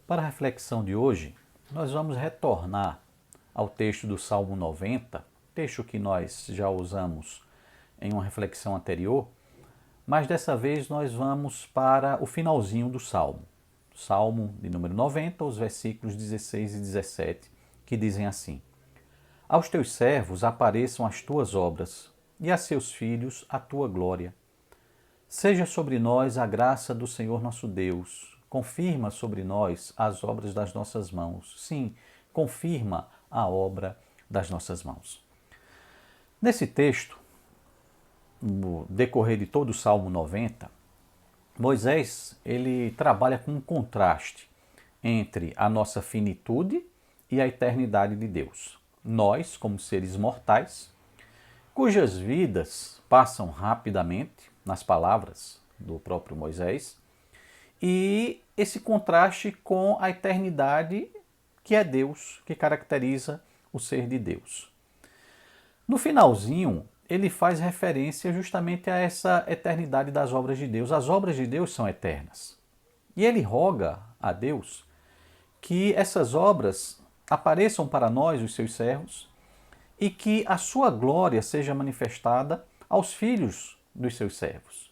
Para a reflexão de hoje, nós vamos retornar ao texto do Salmo 90, texto que nós já usamos em uma reflexão anterior, mas dessa vez nós vamos para o finalzinho do Salmo. Salmo de número 90, os versículos 16 e 17, que dizem assim: Aos teus servos apareçam as tuas obras, e a seus filhos a tua glória. Seja sobre nós a graça do Senhor nosso Deus. Confirma sobre nós as obras das nossas mãos. Sim, confirma a obra das nossas mãos. Nesse texto, no decorrer de todo o Salmo 90, Moisés ele trabalha com um contraste entre a nossa finitude e a eternidade de Deus. Nós, como seres mortais, cujas vidas passam rapidamente, nas palavras do próprio Moisés, e esse contraste com a eternidade que é Deus, que caracteriza o ser de Deus. No finalzinho, ele faz referência justamente a essa eternidade das obras de Deus. As obras de Deus são eternas. E ele roga a Deus que essas obras apareçam para nós, os seus servos, e que a sua glória seja manifestada aos filhos dos seus servos.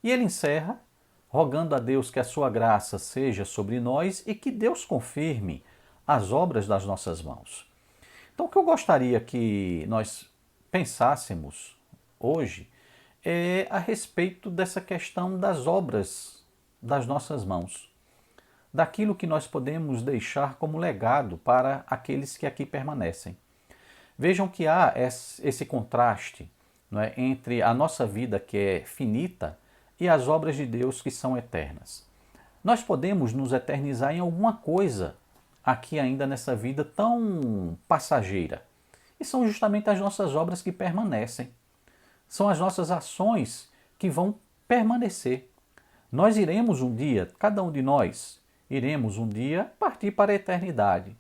E ele encerra rogando a Deus que a sua graça seja sobre nós e que Deus confirme as obras das nossas mãos. Então, o que eu gostaria que nós pensássemos hoje é a respeito dessa questão das obras das nossas mãos, daquilo que nós podemos deixar como legado para aqueles que aqui permanecem. Vejam que há esse contraste, não é, entre a nossa vida que é finita e as obras de Deus que são eternas. Nós podemos nos eternizar em alguma coisa aqui ainda nessa vida tão passageira. E são justamente as nossas obras que permanecem. São as nossas ações que vão permanecer. Nós iremos um dia, cada um de nós, iremos um dia partir para a eternidade.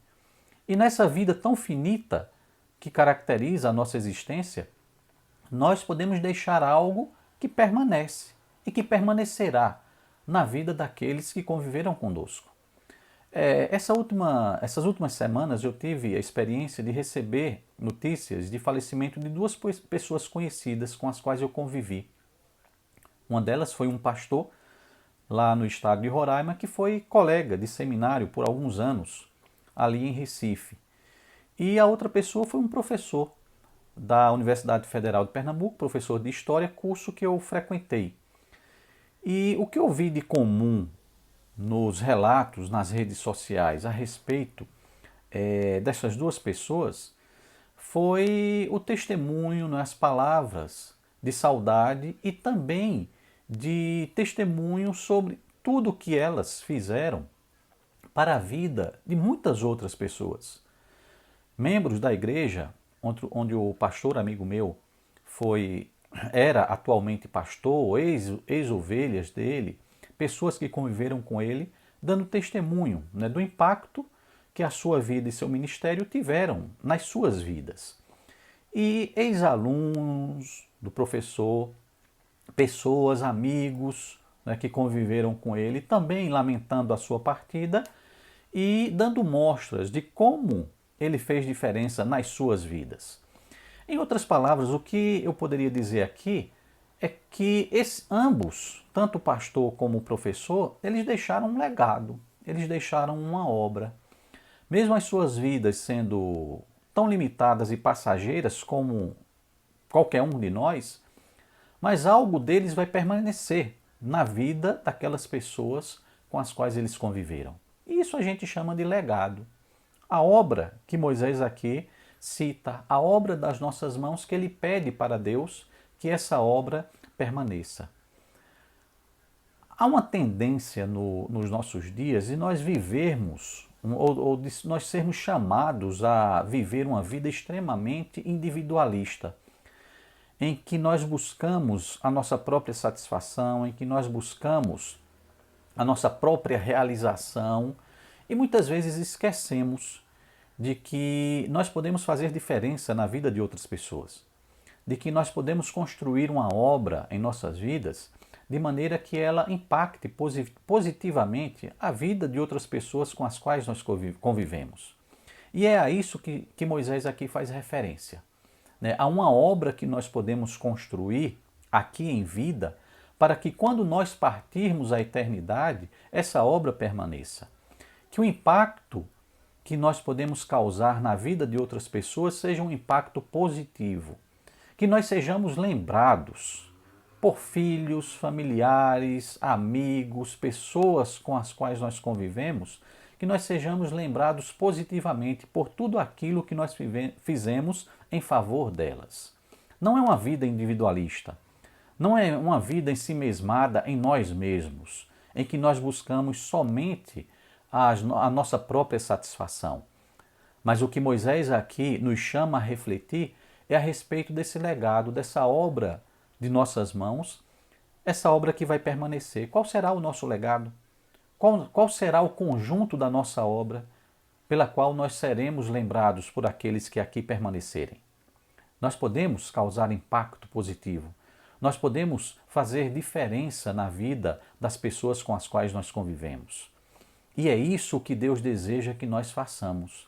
E nessa vida tão finita que caracteriza a nossa existência, nós podemos deixar algo que permanece e que permanecerá na vida daqueles que conviveram conosco. Essas últimas semanas eu tive a experiência de receber notícias de falecimento de duas pessoas conhecidas com as quais eu convivi. Uma delas foi um pastor lá no estado de Roraima que foi colega de seminário por alguns anos ali em Recife. E a outra pessoa foi um professor da Universidade Federal de Pernambuco, professor de História, curso que eu frequentei. E o que eu vi de comum nos relatos nas redes sociais a respeito dessas duas pessoas foi o testemunho, as palavras de saudade e também de testemunho sobre tudo o que elas fizeram para a vida de muitas outras pessoas. Membros da igreja, onde o pastor amigo meu era atualmente pastor, ex-ovelhas dele, pessoas que conviveram com ele, dando testemunho, né, do impacto que a sua vida e seu ministério tiveram nas suas vidas. E ex-alunos do professor, pessoas, amigos, né, que conviveram com ele, também lamentando a sua partida e dando mostras de como ele fez diferença nas suas vidas. Em outras palavras, o que eu poderia dizer aqui é que ambos, tanto o pastor como o professor, eles deixaram um legado, eles deixaram uma obra. Mesmo as suas vidas sendo tão limitadas e passageiras como qualquer um de nós, mas algo deles vai permanecer na vida daquelas pessoas com as quais eles conviveram. E isso a gente chama de legado. A obra que Moisés aqui cita, a obra das nossas mãos, que ele pede para Deus que essa obra permaneça. Há uma tendência nos nossos dias de nós vivermos, ou de nós sermos chamados a viver uma vida extremamente individualista, em que nós buscamos a nossa própria satisfação, em que nós buscamos a nossa própria realização e muitas vezes esquecemos de que nós podemos fazer diferença na vida de outras pessoas, de que nós podemos construir uma obra em nossas vidas de maneira que ela impacte positivamente a vida de outras pessoas com as quais nós convivemos. E é a isso que Moisés aqui faz referência, né? Há uma obra que nós podemos construir aqui em vida para que quando nós partirmos à eternidade, essa obra permaneça. Que o impacto que nós podemos causar na vida de outras pessoas seja um impacto positivo. Que nós sejamos lembrados por filhos, familiares, amigos, pessoas com as quais nós convivemos, que nós sejamos lembrados positivamente por tudo aquilo que nós fizemos em favor delas. Não é uma vida individualista, não é uma vida ensimesmada em nós mesmos, em que nós buscamos somente a nossa própria satisfação. Mas o que Moisés aqui nos chama a refletir é a respeito desse legado, dessa obra de nossas mãos, essa obra que vai permanecer. Qual será o nosso legado? Qual será o conjunto da nossa obra pela qual nós seremos lembrados por aqueles que aqui permanecerem? Nós podemos causar impacto positivo. Nós podemos fazer diferença na vida das pessoas com as quais nós convivemos. E é isso que Deus deseja que nós façamos.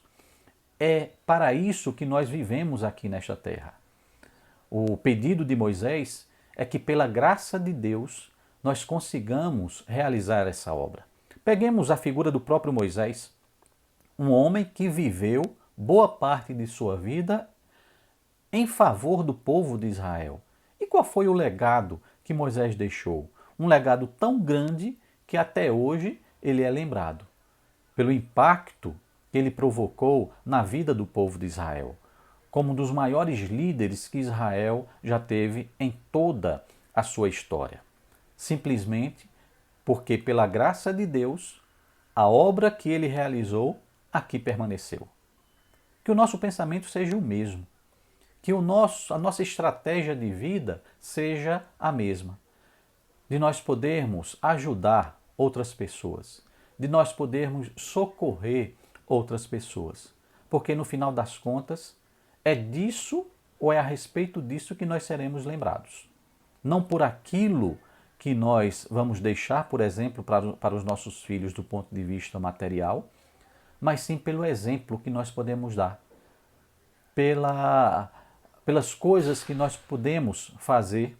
É para isso que nós vivemos aqui nesta terra. O pedido de Moisés é que, pela graça de Deus, nós consigamos realizar essa obra. Peguemos a figura do próprio Moisés, um homem que viveu boa parte de sua vida em favor do povo de Israel. E qual foi o legado que Moisés deixou? Um legado tão grande que até hoje ele é lembrado pelo impacto que ele provocou na vida do povo de Israel, como um dos maiores líderes que Israel já teve em toda a sua história. Simplesmente porque, pela graça de Deus, a obra que ele realizou aqui permaneceu. Que o nosso pensamento seja o mesmo, que a nossa estratégia de vida seja a mesma, de nós podermos ajudar outras pessoas, de nós podermos socorrer outras pessoas, porque no final das contas é disso ou é a respeito disso que nós seremos lembrados. Não por aquilo que nós vamos deixar, por exemplo, para os nossos filhos do ponto de vista material, mas sim pelo exemplo que nós podemos dar, pelas coisas que nós podemos fazer,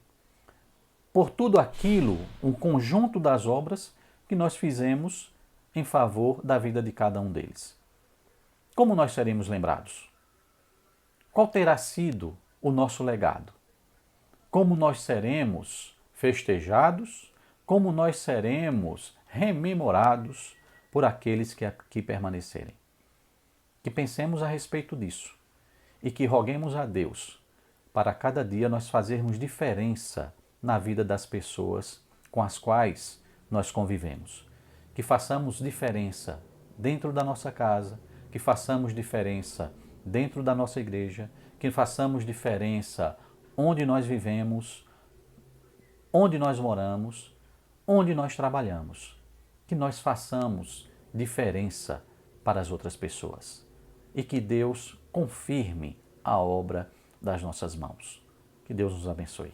por tudo aquilo, um conjunto das obras que nós fizemos em favor da vida de cada um deles. Como nós seremos lembrados? Qual terá sido o nosso legado? Como nós seremos festejados? Como nós seremos rememorados por aqueles que aqui permanecerem? Que pensemos a respeito disso e que roguemos a Deus para cada dia nós fazermos diferença na vida das pessoas com as quais nós convivemos. Que façamos diferença dentro da nossa casa, que façamos diferença dentro da nossa igreja, que façamos diferença onde nós vivemos, onde nós moramos, onde nós trabalhamos. Que nós façamos diferença para as outras pessoas e que Deus confirme a obra das nossas mãos. Que Deus nos abençoe.